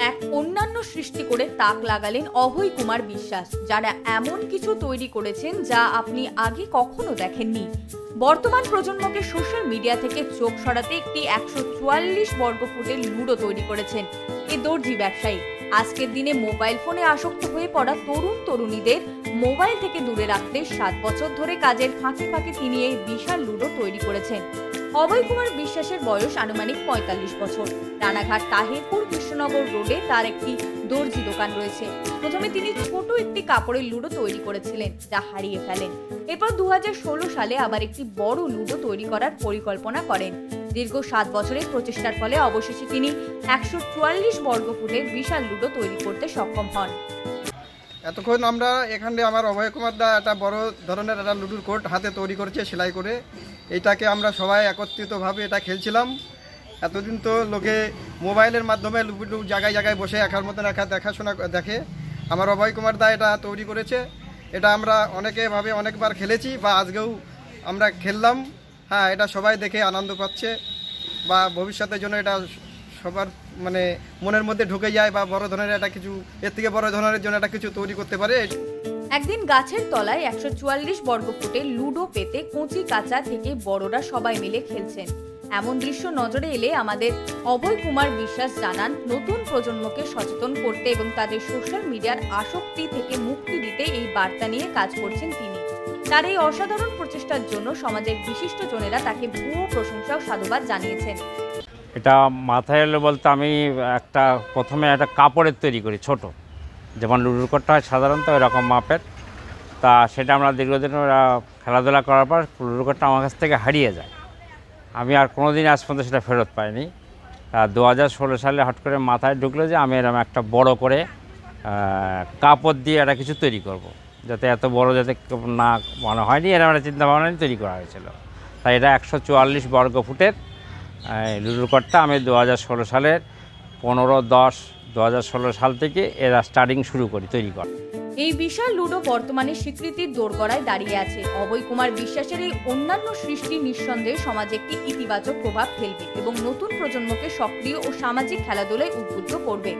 এক অন্যান্য সৃষ্টি করে তাক লাগালেন অভয় কুমার বিশ্বাস, যারা এমন কিছু তৈরি করেছেন যা আপনি আগে কখনো দেখেননি। বর্তমান প্রজন্মকে সোশ্যাল মিডিয়া থেকে চোখ সরাতে একটি 144 বর্গফুটের লুডো তৈরি করেছেন এই দর্জি ব্যবসায়ী। আজকের দিনে মোবাইল ফোনে আসক্ত হয়ে পড়া তরুণীদের মোবাইল থেকে দূরে রাখতে 7 বছর ধরে কাজের ফাঁকে ফাঁকে তিনি এই বিশাল লুডো তৈরি করেছেন। অভয় কুমার বিশ্বাসের বয়স আনুমানিক 45 বছর। রানাঘাট তাহিরপুর কৃষ্ণনগর রোডে তার একটি দর্জি দোকান রয়েছে। প্রথমে তিনি ছোট একটি কাপড়ের লুডো তৈরি করেছিলেন, যা হারিয়ে ফেলেন। এরপর 2016 সালে আবার একটি বড় লুডো তৈরি করার পরিকল্পনা করেন। দীর্ঘ 7 বছরের প্রচেষ্টার ফলে অবশেষে তিনি 144 বর্গফুটের বিশাল লুডো তৈরি করতে সক্ষম হন। এতক্ষণ আমরা এখানে আমার অভয় কুমার দা একটা বড় ধরনের একটা লুডোর কোর্ট হাতে তৈরি করেছে সেলাই করে। এইটাকে আমরা সবাই একত্রিতভাবে এটা খেলছিলাম। এতদিন তো লোকে মোবাইলের মাধ্যমে লুডো জায়গায় জায়গায় বসে একার মতন একা দেখাশোনা দেখে। আমার অভয় কুমার দা এটা তৈরি করেছে। এটা আমরা অনেকবার খেলেছি বা আজকেও আমরা খেললাম। হ্যাঁ, এটা সবাই দেখে আনন্দ পাচ্ছে বা ভবিষ্যতের জন্য এটা সবার মনের মধ্যে ঢুকে যায় বা বড় ধরনের একটা কিছু এর থেকে বড় ধরনের জন্য একটা কিছু তৈরি করতে পারে। একদিন গাছের তলায় 144 বর্গফুটের লুডো পেতে কচি কাঁচা থেকে বড়রা সবাই মিলে খেলছেন। এমন দৃশ্য নজরে এলে আমাদের অভয় কুমার বিশ্বাস জানান, নতুন প্রজন্মকে সচেতন করতে এবং তাদের সোশ্যাল মিডিয়ার আসক্তি থেকে মুক্তি দিতে এই বার্তা নিয়ে কাজ করছেন তিনি। তার এই অসাধারণ প্রচেষ্টার জন্য সমাজের বিশিষ্ট জনেরা তাকে ভূয়ো প্রশংসা ও সাধুবাদ জানিয়েছেন। এটা মাথায় এলো বলতে আমি প্রথমে একটা কাপড়ের তৈরি করি, ছোট যেমন লুডোর কোর্টটা হয় সাধারণত এরকম মাপের। তা সেটা আমরা দীর্ঘদিন খেলাধুলা করার পর লুডোর কোর্টটা আমার কাছ থেকে হারিয়ে যায়। আমি আর কোনো দিন আজ পর্যন্ত সেটা ফেরত পাইনি। 2016 সালে হট করে মাথায় ঢুকলো যে আমি এরকম একটা বড় করে কাপড় দিয়ে একটা কিছু তৈরি করব, যাতে এত বড় যাতে না মনে হয়নি, এরকম একটা চিন্তাভাবনা নিয়ে তৈরি করা হয়েছিল। তাই এটা 144 বর্গফুটের লুডোর কোর্টটা আমি 2016 সালের 15-10-2016 সাল থেকে এরা স্টার্টিং শুরু করি তৈরি করা। এই বিশাল লুডো বর্তমানে স্বীকৃতির দোরগোড়ায় দাঁড়িয়ে আছে। অভয় কুমার বিশ্বাসের এই অন্যান্য সৃষ্টি নিঃসন্দেহে সমাজে একটি ইতিবাচক প্রভাব ফেলবে এবং নতুন প্রজন্মকে সক্রিয় ও সামাজিক খেলাধুলায় উদ্বুদ্ধ করবে।